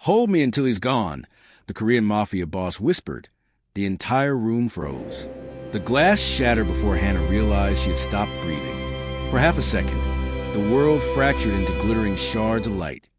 "Hold me until he's gone," the Korean Mafia boss whispered. The entire room froze. The glass shattered before Hannah realized she had stopped breathing. For half a second, the world fractured into glittering shards of light.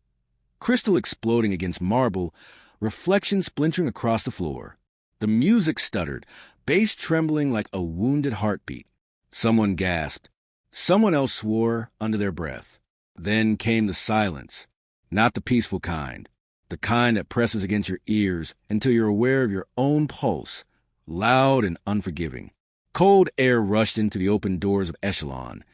Crystal exploding against marble, reflections splintering across the floor. The music stuttered, bass trembling like a wounded heartbeat. Someone gasped. Someone else swore under their breath. Then came the silence. Not the peaceful kind. The kind that presses against your ears until you're aware of your own pulse, loud and unforgiving. Cold air rushed into the open doors of Echelon,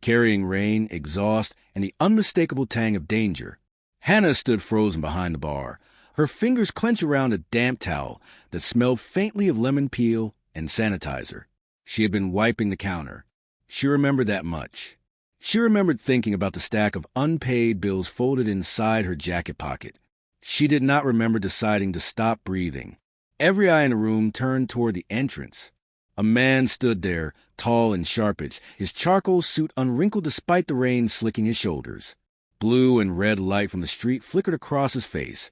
carrying rain, exhaust, and the unmistakable tang of danger. Hannah stood frozen behind the bar, her fingers clenched around a damp towel that smelled faintly of lemon peel and sanitizer. She had been wiping the counter. She remembered that much. She remembered thinking about the stack of unpaid bills folded inside her jacket pocket. She did not remember deciding to stop breathing. Every eye in the room turned toward the entrance. A man stood there, tall and sharp-edged, his charcoal suit unwrinkled despite the rain slicking his shoulders. Blue and red light from the street flickered across his face,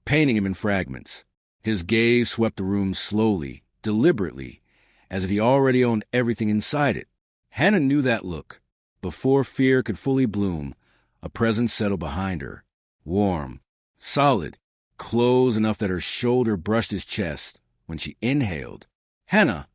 painting him in fragments. His gaze swept the room slowly, deliberately, as if he already owned everything inside it. Hannah knew that look. Before fear could fully bloom, a presence settled behind her, warm, solid, close enough that her shoulder brushed his chest. When she inhaled, "Hannah!"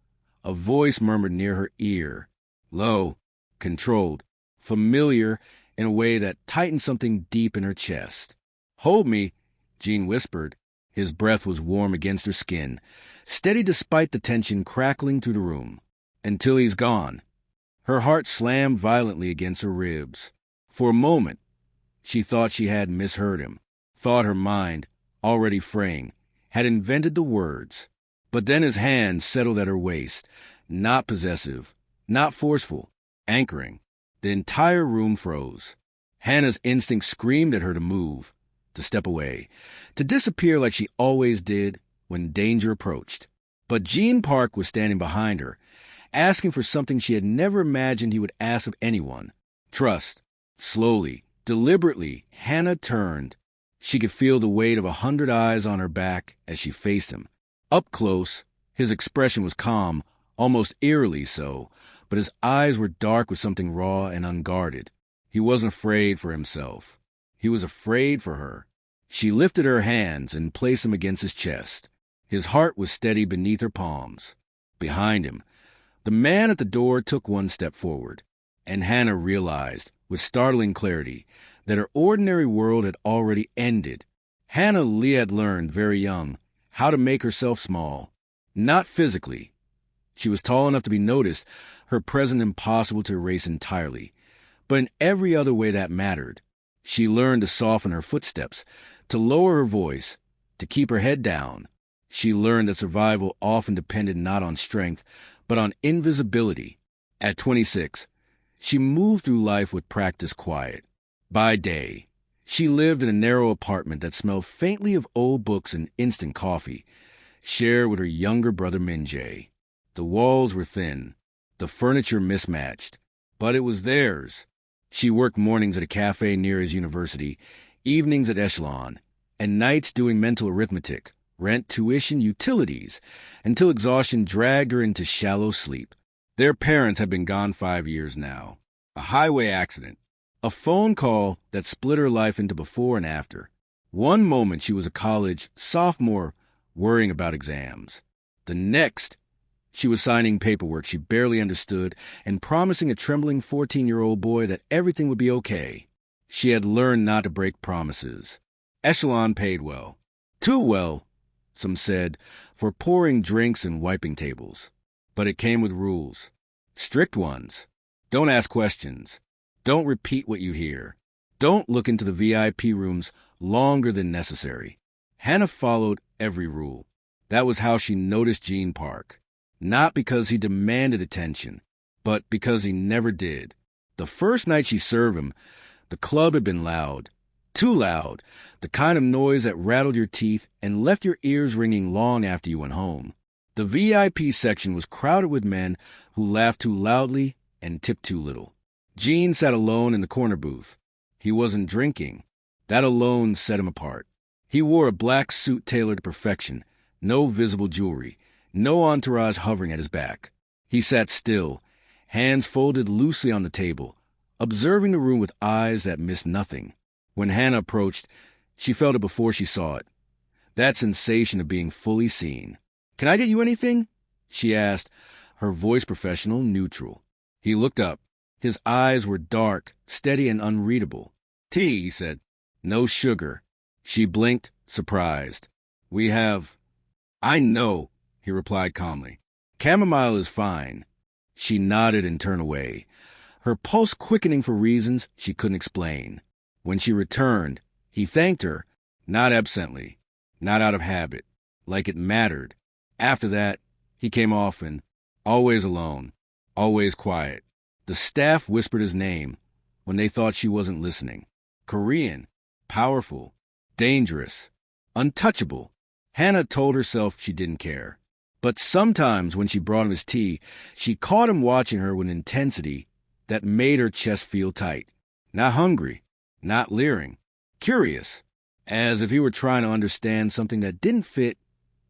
A voice murmured near her ear, low, controlled, familiar in a way that tightened something deep in her chest. "Hold me," Gene whispered. His breath was warm against her skin, steady despite the tension crackling through the room. "Until he's gone." Her heart slammed violently against her ribs. For a moment, she thought she had misheard him, thought her mind, already fraying, had invented the words. But then his hand settled at her waist, not possessive, not forceful, anchoring. The entire room froze. Hannah's instinct screamed at her to move, to step away, to disappear like she always did when danger approached. But Gene Park was standing behind her, asking for something she had never imagined he would ask of anyone. Trust. Slowly, deliberately, Hannah turned. She could feel the weight of 100 eyes on her back as she faced him. Up close, his expression was calm, almost eerily so, but his eyes were dark with something raw and unguarded. He wasn't afraid for himself. He was afraid for her. She lifted her hands and placed them against his chest. His heart was steady beneath her palms. Behind him, the man at the door took one step forward, and Hannah realized, with startling clarity, that her ordinary world had already ended. Hannah Lee had learned, very young, how to make herself small. Not physically. She was tall enough to be noticed, her presence impossible to erase entirely. But in every other way that mattered. She learned to soften her footsteps, to lower her voice, to keep her head down. She learned that survival often depended not on strength, but on invisibility. At 26, she moved through life with practiced quiet. By day, she lived in a narrow apartment that smelled faintly of old books and instant coffee, shared with her younger brother Minjae. The walls were thin, the furniture mismatched, but it was theirs. She worked mornings at a cafe near his university, evenings at Echelon, and nights doing mental arithmetic, rent, tuition, utilities, until exhaustion dragged her into shallow sleep. Their parents had been gone 5 years now. A highway accident. A phone call that split her life into before and after. One moment she was a college sophomore worrying about exams. The next, she was signing paperwork she barely understood and promising a trembling 14-year-old boy that everything would be okay. She had learned not to break promises. Echelon paid well. Too well, some said, for pouring drinks and wiping tables. But it came with rules. Strict ones. Don't ask questions. Don't repeat what you hear. Don't look into the VIP rooms longer than necessary. Hannah followed every rule. That was how she noticed Gene Park. Not because he demanded attention, but because he never did. The first night she served him, the club had been loud. Too loud. The kind of noise that rattled your teeth and left your ears ringing long after you went home. The VIP section was crowded with men who laughed too loudly and tipped too little. Gene sat alone in the corner booth. He wasn't drinking. That alone set him apart. He wore a black suit tailored to perfection, no visible jewelry, no entourage hovering at his back. He sat still, hands folded loosely on the table, observing the room with eyes that missed nothing. When Hannah approached, she felt it before she saw it. That sensation of being fully seen. "Can I get you anything?" she asked, her voice professional, neutral. He looked up. His eyes were dark, steady, and unreadable. "Tea," he said. "No sugar." She blinked, surprised. "We have—" "I know," he replied calmly. "Chamomile is fine." She nodded and turned away, her pulse quickening for reasons she couldn't explain. When she returned, he thanked her, not absently, not out of habit, like it mattered. After that, he came often, always alone, always quiet. The staff whispered his name when they thought she wasn't listening. Korean, powerful, dangerous, untouchable. Hannah told herself she didn't care. But sometimes when she brought him his tea, she caught him watching her with intensity that made her chest feel tight. Not hungry, not leering, curious, as if he were trying to understand something that didn't fit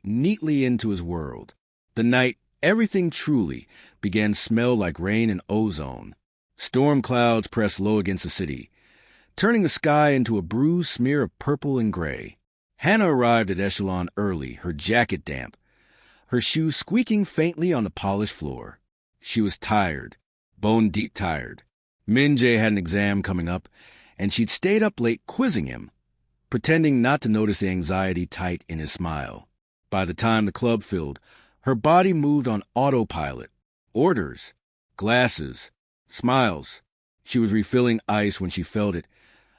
neatly into his world. The night everything truly began to smell like rain and ozone. Storm clouds pressed low against the city, turning the sky into a bruised smear of purple and gray. Hannah arrived at Echelon early, her jacket damp, her shoes squeaking faintly on the polished floor. She was tired, bone-deep tired. Min-jae had an exam coming up, and she'd stayed up late quizzing him, pretending not to notice the anxiety tight in his smile. By the time the club filled, her body moved on autopilot. Orders, glasses, smiles. She was refilling ice when she felt it,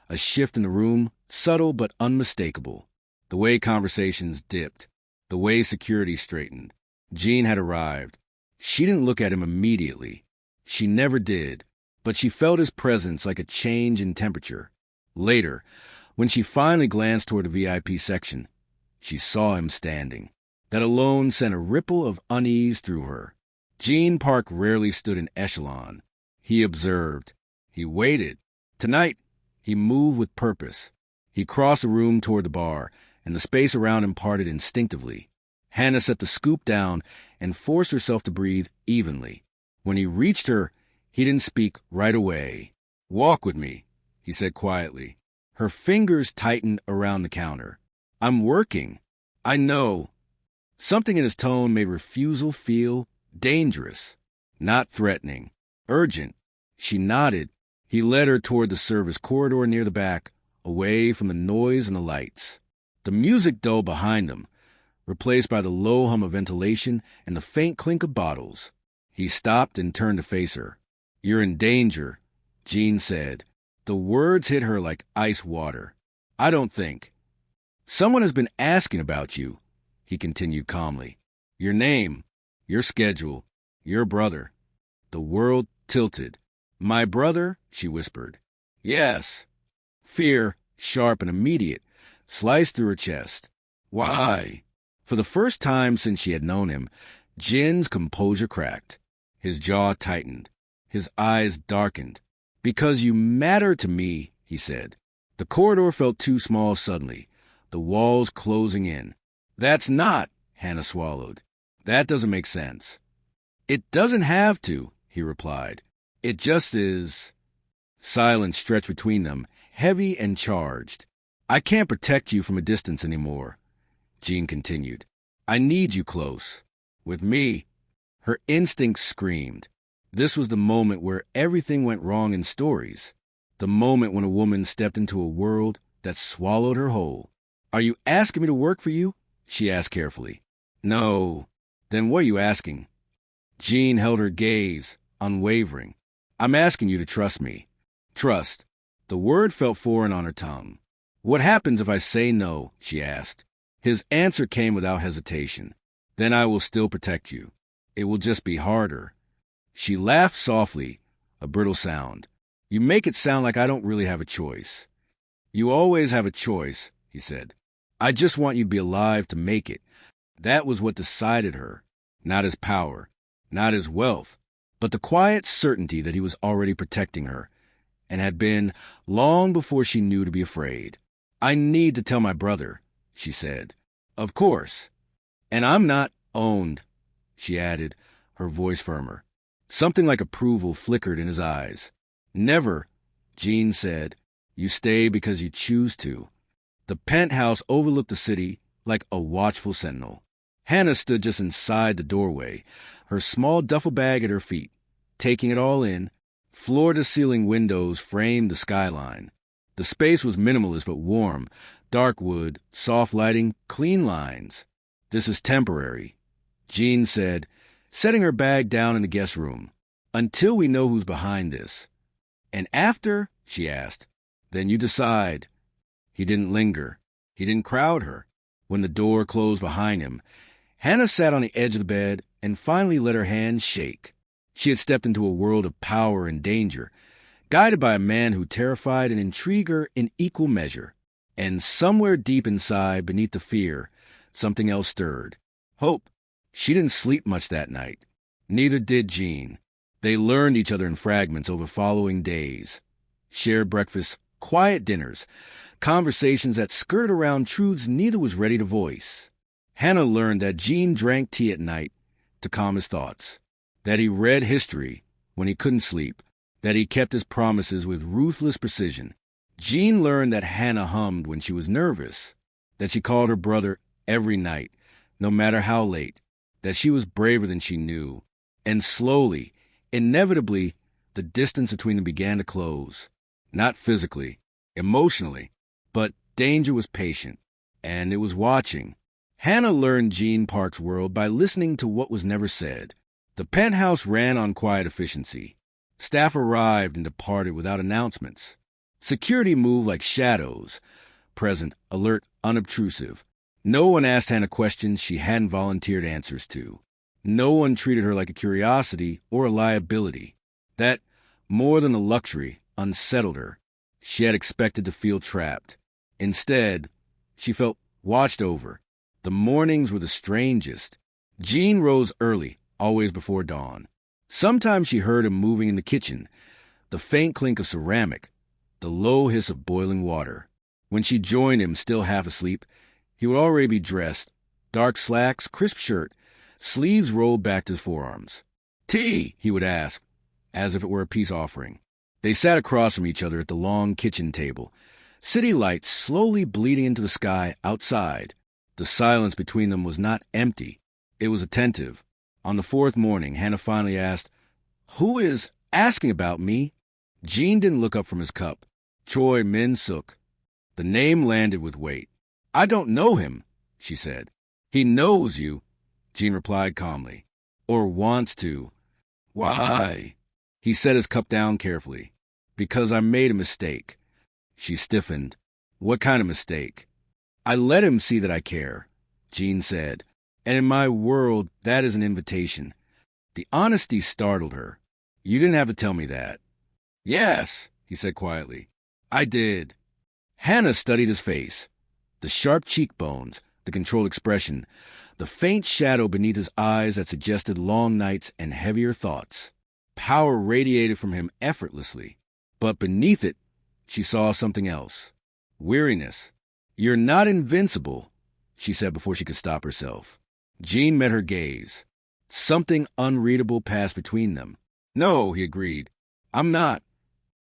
a shift in the room, subtle but unmistakable. The way conversations dipped, the way security straightened. Jean had arrived. She didn't look at him immediately. She never did, but she felt his presence like a change in temperature. Later, when she finally glanced toward the VIP section, she saw him standing. That alone sent a ripple of unease through her. Jean Park rarely stood in Echelon. He observed. He waited. Tonight, he moved with purpose. He crossed the room toward the bar, and the space around him parted instinctively. Hannah set the scoop down and forced herself to breathe evenly. When he reached her, he didn't speak right away. "Walk with me," he said quietly. Her fingers tightened around the counter. "I'm working." "I know." Something in his tone made refusal feel dangerous, not threatening, urgent. She nodded. He led her toward the service corridor near the back, away from the noise and the lights. The music dulled behind them, replaced by the low hum of ventilation and the faint clink of bottles. He stopped and turned to face her. "You're in danger," Jean said. The words hit her like ice water. "I don't think." "Someone has been asking about you," he continued calmly. "Your name, your schedule, your brother." The world tilted. "My brother?" she whispered. "Yes." Fear, sharp and immediate, sliced through her chest. "Why?" For the first time since she had known him, Jin's composure cracked. His jaw tightened. His eyes darkened. "Because you matter to me," he said. The corridor felt too small suddenly, the walls closing in. "That's not," Hannah swallowed. "That doesn't make sense." "It doesn't have to," he replied. "It just is." Silence stretched between them, heavy and charged. "I can't protect you from a distance anymore," Jean continued. "I need you close. With me." Her instincts screamed. This was the moment where everything went wrong in stories. The moment when a woman stepped into a world that swallowed her whole. "Are you asking me to work for you?" she asked carefully. "No." "Then what are you asking?" Jean held her gaze, unwavering. "I'm asking you to trust me." Trust. The word felt foreign on her tongue. "What happens if I say no?" she asked. His answer came without hesitation. "Then I will still protect you. It will just be harder." She laughed softly, a brittle sound. "You make it sound like I don't really have a choice." "You always have a choice," he said. "I just want you to be alive to make it." That was what decided her. Not his power, not his wealth, but the quiet certainty that he was already protecting her, and had been long before she knew to be afraid. "I need to tell my brother," she said. Of course. And I'm not owned, she added, her voice firmer. Something like approval flickered in his eyes. Never, Jean said. You stay because you choose to. The penthouse overlooked the city like a watchful sentinel. Hannah stood just inside the doorway, her small duffel bag at her feet, taking it all in. Floor-to-ceiling windows framed the skyline. The space was minimalist but warm, dark wood, soft lighting, clean lines. This is temporary, Jean said, setting her bag down in the guest room. Until we know who's behind this. And after, she asked, then you decide. He didn't linger. He didn't crowd her. When the door closed behind him, Hannah sat on the edge of the bed and finally let her hands shake. She had stepped into a world of power and danger, guided by a man who terrified and intrigued her in equal measure. And somewhere deep inside, beneath the fear, something else stirred. Hope. She didn't sleep much that night. Neither did Jean. They learned each other in fragments over following days. Shared breakfasts, quiet dinners, conversations that skirted around truths neither was ready to voice. Hannah learned that Jean drank tea at night to calm his thoughts, that he read history when he couldn't sleep, that he kept his promises with ruthless precision. Jean learned that Hannah hummed when she was nervous, that she called her brother every night, no matter how late, that she was braver than she knew. And slowly, inevitably, the distance between them began to close. Not physically, emotionally, but danger was patient, and it was watching. Hannah learned Jean Park's world by listening to what was never said. The penthouse ran on quiet efficiency. Staff arrived and departed without announcements. Security moved like shadows, present, alert, unobtrusive. No one asked Hannah questions she hadn't volunteered answers to. No one treated her like a curiosity or a liability. That, more than a luxury, unsettled her. She had expected to feel trapped. Instead, she felt watched over. The mornings were the strangest. Jean rose early, always before dawn. Sometimes she heard him moving in the kitchen, the faint clink of ceramic, the low hiss of boiling water. When she joined him, still half asleep, he would already be dressed, dark slacks, crisp shirt, sleeves rolled back to his forearms. "Tea," he would ask, as if it were a peace offering. They sat across from each other at the long kitchen table, city lights slowly bleeding into the sky outside. The silence between them was not empty. It was attentive. On the fourth morning, Hannah finally asked, "Who is asking about me?" Jean didn't look up from his cup. Choi Min-suk. The name landed with weight. "I don't know him," she said. "He knows you," Jean replied calmly. "Or wants to." "Why?" He set his cup down carefully. "Because I made a mistake." She stiffened. "What kind of mistake?" "I let him see that I care," Jean said. "And in my world, that is an invitation." The honesty startled her. "You didn't have to tell me that." "Yes," he said quietly. "I did." Hannah studied his face. The sharp cheekbones, the controlled expression, the faint shadow beneath his eyes that suggested long nights and heavier thoughts. Power radiated from him effortlessly. But beneath it, she saw something else. Weariness. "You're not invincible," she said before she could stop herself. Jean met her gaze. Something unreadable passed between them. "No," he agreed. "I'm not."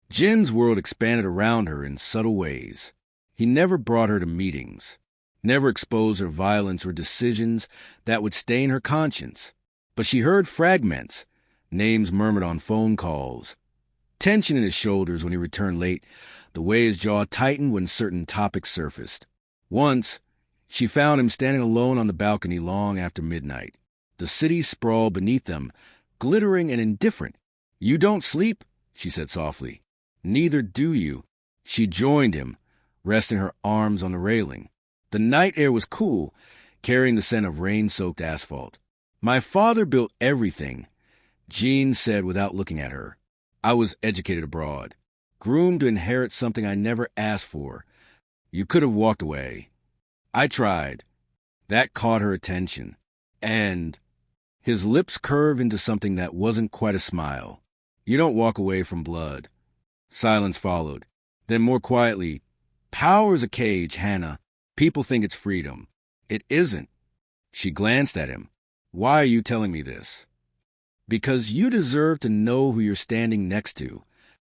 Jin's world expanded around her in subtle ways. He never brought her to meetings, never exposed her violence or decisions that would stain her conscience. But she heard fragments, names murmured on phone calls, tension in his shoulders when he returned late, the way his jaw tightened when certain topics surfaced. Once, she found him standing alone on the balcony long after midnight. The city sprawled beneath them, glittering and indifferent. "You don't sleep," she said softly. "Neither do you." She joined him, resting her arms on the railing. The night air was cool, carrying the scent of rain-soaked asphalt. "My father built everything," Jean said without looking at her. "I was educated abroad, groomed to inherit something I never asked for. You could have walked away." "I tried." That caught her attention. And his lips curved into something that wasn't quite a smile. "You don't walk away from blood." Silence followed. Then more quietly, "Power is a cage, Hannah. People think it's freedom. It isn't. She glanced at him. Why are you telling me this? Because you deserve to know who you're standing next to.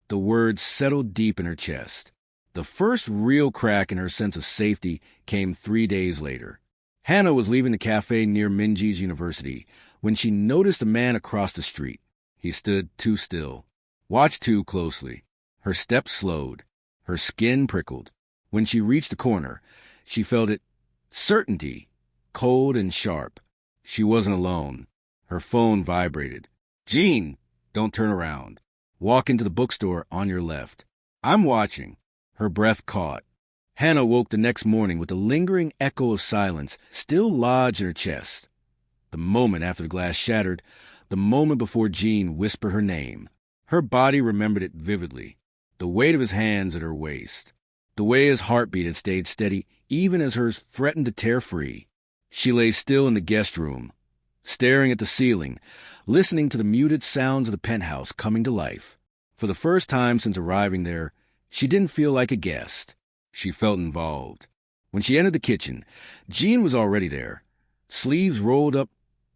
The words settled deep in her chest. The first real crack in her sense of safety came 3 days later. Hannah was leaving the cafe near Minji's University when she noticed a man across the street. He stood too still, watched too closely. Her steps slowed. Her skin prickled. When she reached the corner, she felt it. Certainty, cold and sharp. She wasn't alone. Her phone vibrated. Jean, don't turn around. Walk into the bookstore on your left. I'm watching. Her breath caught. Hannah woke the next morning with the lingering echo of silence still lodged in her chest. The moment after the glass shattered, the moment before Jean whispered her name. Her body remembered it vividly. The weight of his hands at her waist. The way his heartbeat had stayed steady even as hers threatened to tear free. She lay still in the guest room, staring at the ceiling, listening to the muted sounds of the penthouse coming to life. For the first time since arriving there, she didn't feel like a guest. She felt involved. When she entered the kitchen, Jean was already there, sleeves rolled up,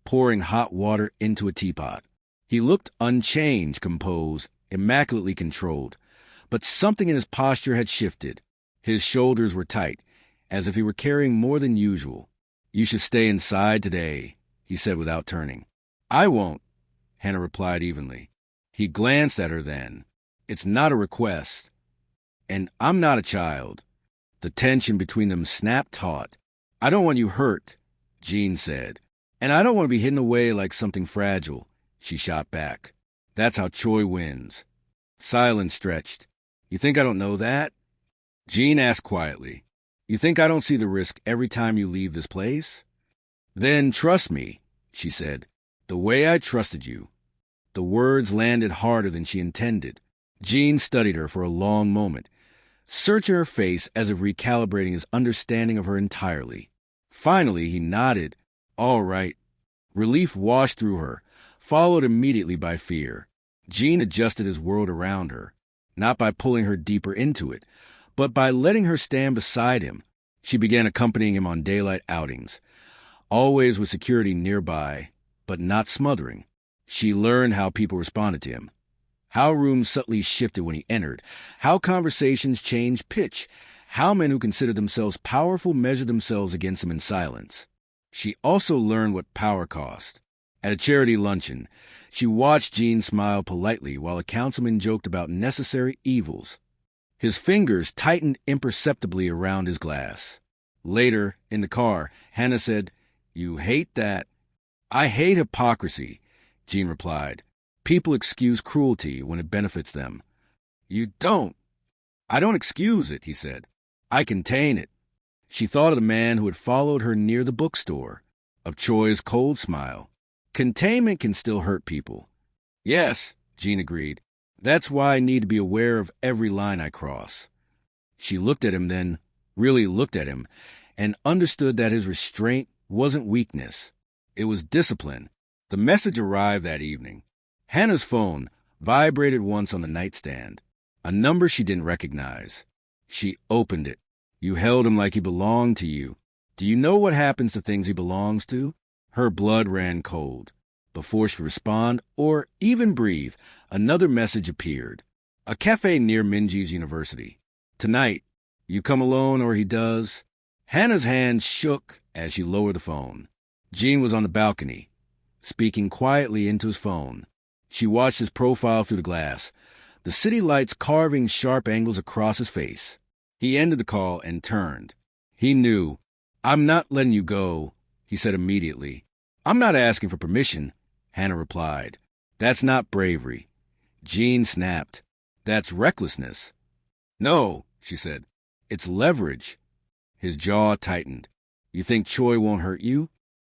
pouring hot water into a teapot. He looked unchanged, composed, immaculately controlled, but something in his posture had shifted. His shoulders were tight, as if he were carrying more than usual. You should stay inside today, he said without turning. I won't, Hannah replied evenly. He glanced at her then. It's not a request. And I'm not a child. The tension between them snapped taut. I don't want you hurt, Jean said. And I don't want to be hidden away like something fragile, she shot back. That's how Choi wins. Silence stretched. You think I don't know that? Jean asked quietly. You think I don't see the risk every time you leave this place? Then trust me, she said, the way I trusted you. The words landed harder than she intended. Jean studied her for a long moment, searching her face as if recalibrating his understanding of her entirely. Finally, he nodded. All right. Relief washed through her, followed immediately by fear. Jean adjusted his world around her, not by pulling her deeper into it, but by letting her stand beside him. She began accompanying him on daylight outings, always with security nearby, but not smothering. She learned how people responded to him, how rooms subtly shifted when he entered, how conversations changed pitch, how men who considered themselves powerful measured themselves against him in silence. She also learned what power cost. At a charity luncheon, she watched Jean smile politely while a councilman joked about necessary evils. His fingers tightened imperceptibly around his glass. Later, in the car, Hannah said, You hate that. I hate hypocrisy, Jean replied. People excuse cruelty when it benefits them. You don't. I don't excuse it, he said. I contain it. She thought of the man who had followed her near the bookstore, of Choi's cold smile. Containment can still hurt people. Yes, Jean agreed. That's why I need to be aware of every line I cross. She looked at him then, really looked at him, and understood that his restraint wasn't weakness. It was discipline. The message arrived that evening. Hannah's phone vibrated once on the nightstand, a number she didn't recognize. She opened it. You held him like he belonged to you. Do you know what happens to things he belongs to? Her blood ran cold. Before she could respond or even breathe, another message appeared. A cafe near Minji's University. Tonight, you come alone or he does. Hannah's hand shook as she lowered the phone. Jean was on the balcony, speaking quietly into his phone. She watched his profile through the glass, the city lights carving sharp angles across his face. He ended the call and turned. He knew. I'm not letting you go, he said immediately. I'm not asking for permission, Hannah replied. That's not bravery. Jean snapped. That's recklessness. No, she said. It's leverage. His jaw tightened. You think Choi won't hurt you?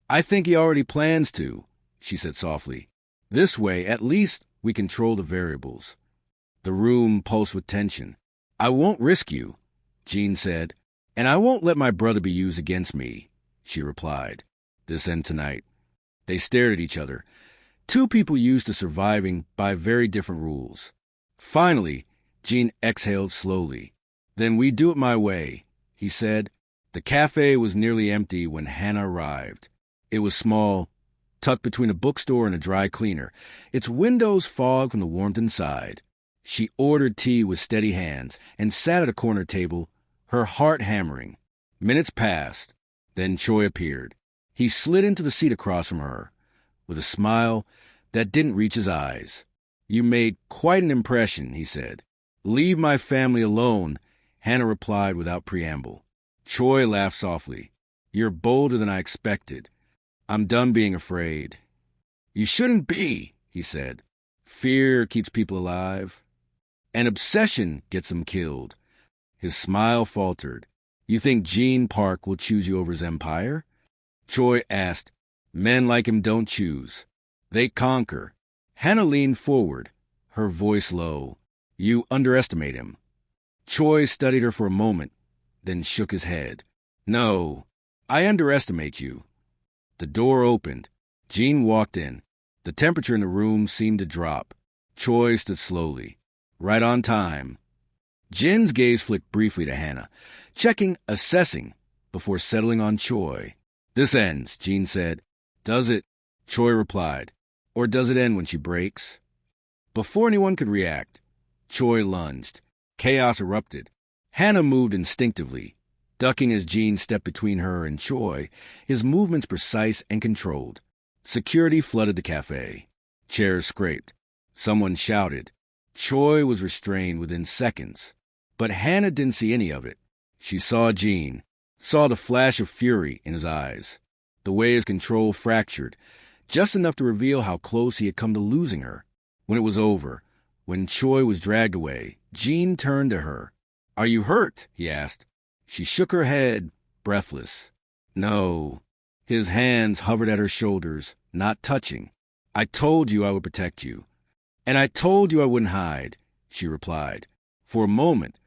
I think he already plans to, she said softly. This way, at least, we control the variables. The room pulsed with tension. I won't risk you, Jean said, and I won't let my brother be used against me, she replied. This end tonight. They stared at each other, two people used to surviving by very different rules. Finally, Jean exhaled slowly. Then we do it my way, he said, The cafe was nearly empty when Hannah arrived. It was small, tucked between a bookstore and a dry cleaner, its windows fogged from the warmth inside. She ordered tea with steady hands and sat at a corner table, her heart hammering. Minutes passed. Then Choi appeared. He slid into the seat across from her, with a smile that didn't reach his eyes. "You made quite an impression," he said. "Leave my family alone," Hannah replied without preamble. Choi laughed softly. "You're bolder than I expected. I'm done being afraid." "You shouldn't be," he said. "Fear keeps people alive. An obsession gets them killed." His smile faltered. "You think Gene Park will choose you over his empire?" Choi asked. "Men like him don't choose. They conquer." Hannah leaned forward, her voice low. "You underestimate him." Choi studied her for a moment, then shook his head. "No, I underestimate you." The door opened. Gene walked in. The temperature in the room seemed to drop. Choi stood slowly. "Right on time." Jin's gaze flicked briefly to Hannah, checking, assessing, before settling on Choi. "This ends," Gene said. "Does it?" Choi replied. "Or does it end when she breaks?" Before anyone could react, Choi lunged. Chaos erupted. Hannah moved instinctively, ducking as Gene stepped between her and Choi, his movements precise and controlled. Security flooded the cafe. Chairs scraped. Someone shouted. Choi was restrained within seconds. But Hannah didn't see any of it. She saw Gene, saw the flash of fury in his eyes, the way his control fractured, just enough to reveal how close he had come to losing her. When it was over, when Choi was dragged away, Gene turned to her. "Are you hurt?" he asked. She shook her head, breathless. "No." His hands hovered at her shoulders, not touching. "I told you I would protect you. And I told you I wouldn't hide," she replied. For a moment,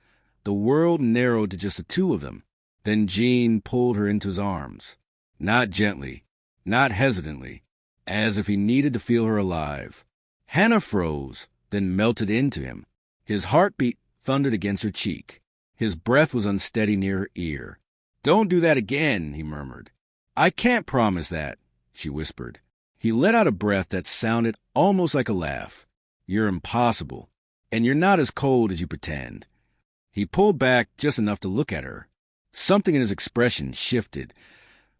the world narrowed to just the two of them. Then Gene pulled her into his arms. Not gently, not hesitantly, as if he needed to feel her alive. Hannah froze, then melted into him. His heartbeat thundered against her cheek. His breath was unsteady near her ear. "Don't do that again," he murmured. "I can't promise that," she whispered. He let out a breath that sounded almost like a laugh. "You're impossible, and you're not as cold as you pretend." He pulled back just enough to look at her. Something in his expression shifted,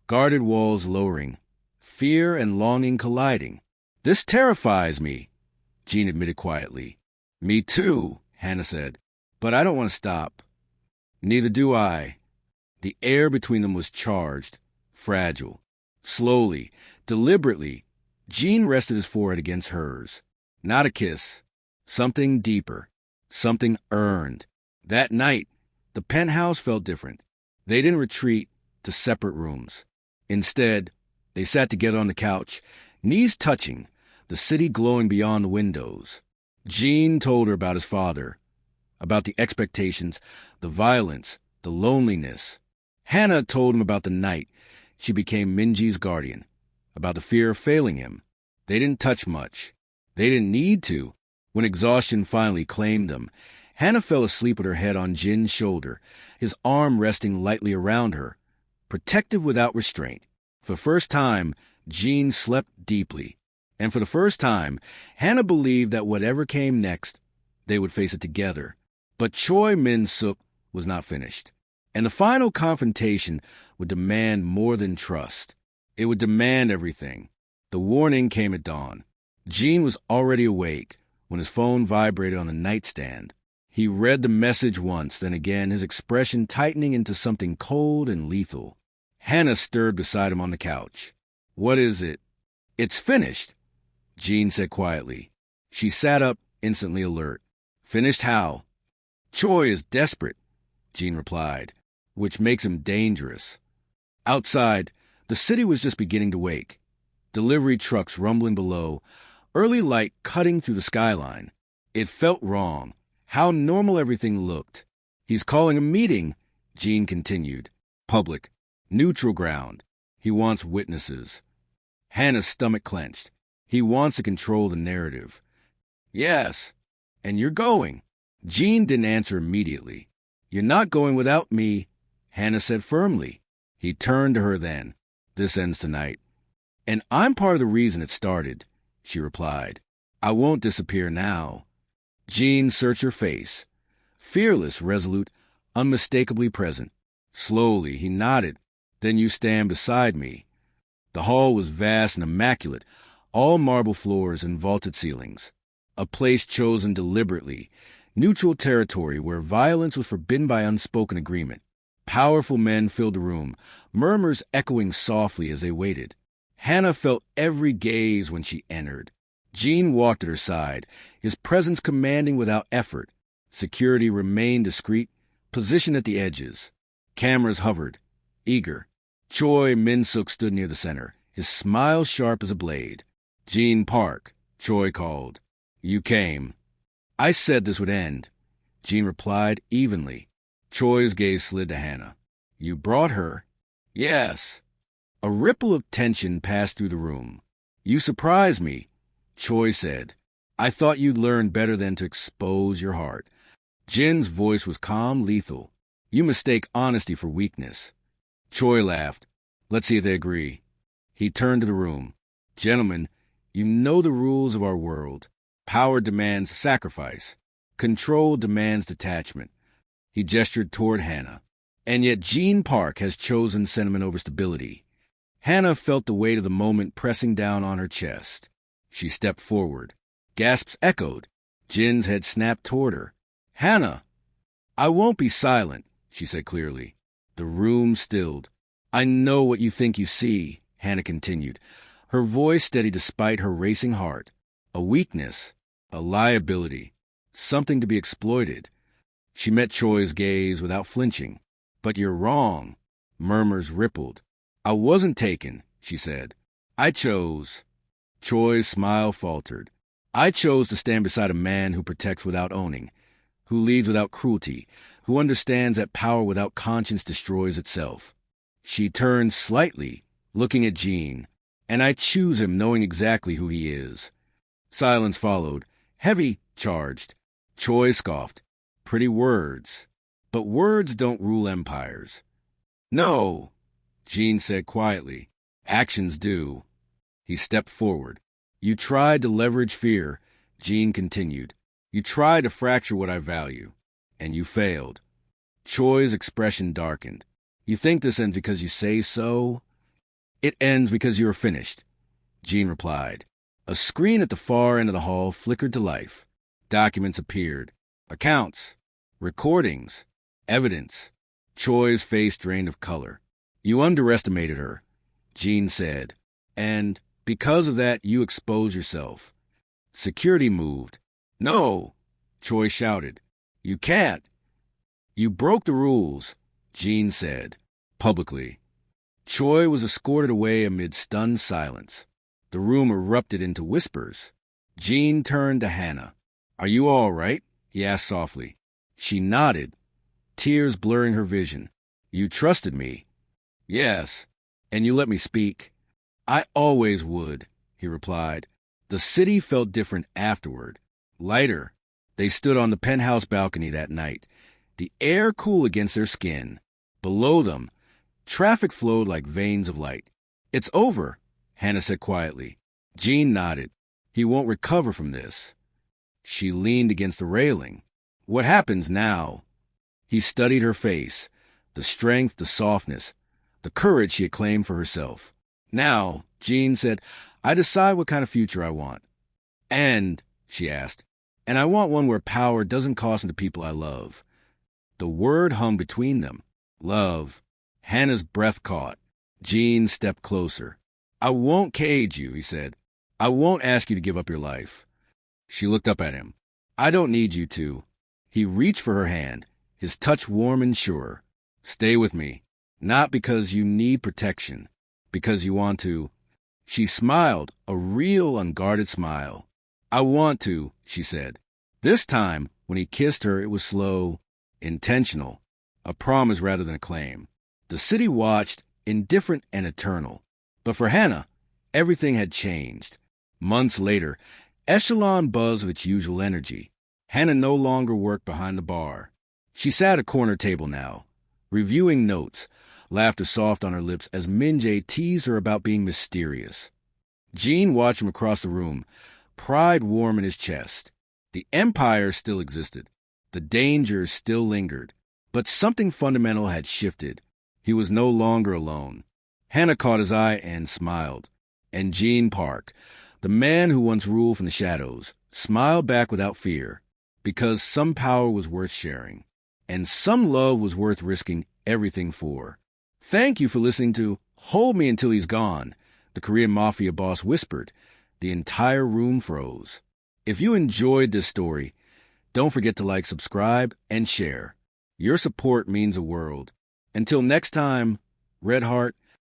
guarded walls lowering, fear and longing colliding. "This terrifies me," Gene admitted quietly. "Me too," Hannah said, "but I don't want to stop." "Neither do I." The air between them was charged, fragile. Slowly, deliberately, Gene rested his forehead against hers. Not a kiss. Something deeper. Something earned. That night, the penthouse felt different. They didn't retreat to separate rooms. Instead, they sat together on the couch, knees touching, the city glowing beyond the windows. Gene told her about his father, about the expectations, the violence, the loneliness. Hannah told him about the night she became Minji's guardian, about the fear of failing him. They didn't touch much. They didn't need to. When exhaustion finally claimed them, Hannah fell asleep with her head on Jin's shoulder, his arm resting lightly around her, protective without restraint. For the first time, Gene slept deeply. And for the first time, Hannah believed that whatever came next, they would face it together. But Choi Min-suk was not finished. And the final confrontation would demand more than trust. It would demand everything. The warning came at dawn. Gene was already awake when his phone vibrated on the nightstand. He read the message once, then again, his expression tightening into something cold and lethal. Hannah stirred beside him on the couch. "What is it?" "It's finished," Gene said quietly. She sat up, instantly alert. "Finished how?" "Choi is desperate," Gene replied, "which makes him dangerous." Outside, the city was just beginning to wake. Delivery trucks rumbling below, early light cutting through the skyline. It felt wrong. How normal everything looked. "He's calling a meeting," Gene continued. "Public. Neutral ground. He wants witnesses." Hannah's stomach clenched. "He wants to control the narrative." "Yes. And you're going." Gene didn't answer immediately. "You're not going without me Hannah said firmly. He turned to her then. This ends tonight. And I'm part of the reason it started, she replied. I won't disappear now. Jean searched her face. Fearless, resolute, unmistakably present. Slowly, he nodded. Then you stand beside me. The hall was vast and immaculate, all marble floors and vaulted ceilings. A place chosen deliberately, neutral territory where violence was forbidden by unspoken agreement. Powerful men filled the room, murmurs echoing softly as they waited. Hannah felt every gaze when she entered. Jean walked at her side, his presence commanding without effort. Security remained discreet, positioned at the edges. Cameras hovered, eager. Choi Min-suk stood near the center, his smile sharp as a blade. Jean Park, Choi called. You came. I said this would end. Jean replied evenly. Choi's gaze slid to Hannah. You brought her? Yes. A ripple of tension passed through the room. You surprised me, Choi said. I thought you'd learn better than to expose your heart. Jin's voice was calm, lethal. You mistake honesty for weakness. Choi laughed. Let's see if they agree. He turned to the room. Gentlemen, you know the rules of our world. Power demands sacrifice. Control demands detachment. He gestured toward Hannah. And yet Jean Park has chosen sentiment over stability. Hannah felt the weight of the moment pressing down on her chest. She stepped forward. Gasps echoed. Jin's head snapped toward her. Hannah! I won't be silent, she said clearly. The room stilled. I know what you think you see, Hannah continued, her voice steady despite her racing heart. A weakness, a liability, something to be exploited. She met Choi's gaze without flinching. But you're wrong. Murmurs rippled. I wasn't taken, she said. I chose. Choi's smile faltered. I chose to stand beside a man who protects without owning, who leads without cruelty, who understands that power without conscience destroys itself. She turned slightly, looking at Jean, and I choose him knowing exactly who he is. Silence followed, heavy, charged. Choi scoffed. Pretty words. But words don't rule empires. No, Jean said quietly. Actions do. He stepped forward. You tried to leverage fear, Jean continued. You tried to fracture what I value, and you failed. Choi's expression darkened. You think this ends because you say so? It ends because you're finished, Jean replied. A screen at the far end of the hall flickered to life. Documents appeared. Accounts. Recordings. Evidence. Choi's face drained of color. You underestimated her, Jean said. And because of that, you exposed yourself. Security moved. No, Choi shouted. You can't. You broke the rules, Jean said, publicly. Choi was escorted away amid stunned silence. The room erupted into whispers. Jean turned to Hannah. Are you all right? He asked softly. She nodded, tears blurring her vision. You trusted me. Yes, and you let me speak. I always would, he replied. The city felt different afterward. Lighter. They stood on the penthouse balcony that night, the air cool against their skin. Below them, traffic flowed like veins of light. It's over, Hannah said quietly. Jean nodded. He won't recover from this. She leaned against the railing. What happens now? He studied her face, the strength, the softness, the courage she had claimed for herself. Now, Jean said, I decide what kind of future I want. And, she asked, and I want one where power doesn't cost the people I love. The word hung between them. Love. Hannah's breath caught. Jean stepped closer. I won't cage you, he said. I won't ask you to give up your life. She looked up at him. I don't need you to. He reached for her hand, his touch warm and sure. Stay with me. Not because you need protection, because you want to. She smiled, a real unguarded smile. I want to, she said. This time, when he kissed her, it was slow, intentional, a promise rather than a claim. The city watched, indifferent and eternal. But for Hannah, everything had changed. Months later, Echelon buzzed with its usual energy. Hannah no longer worked behind the bar. She sat at a corner table now, Reviewing notes, laughter soft on her lips as Minjae teased her about being mysterious. Jean watched him across the room, pride warm in his chest. The Empire still existed. The danger still lingered. But something fundamental had shifted. He was no longer alone. Hannah caught his eye and smiled. And Jean Park, the man who once ruled from the shadows, smiled back without fear, because some power was worth sharing, and some love was worth risking everything for. Thank you for listening to Hold Me Until He's Gone, the Korean Mafia boss whispered. The entire room froze. If you enjoyed this story, don't forget to like, subscribe, and share. Your support means the world. Until next time, Red Heart,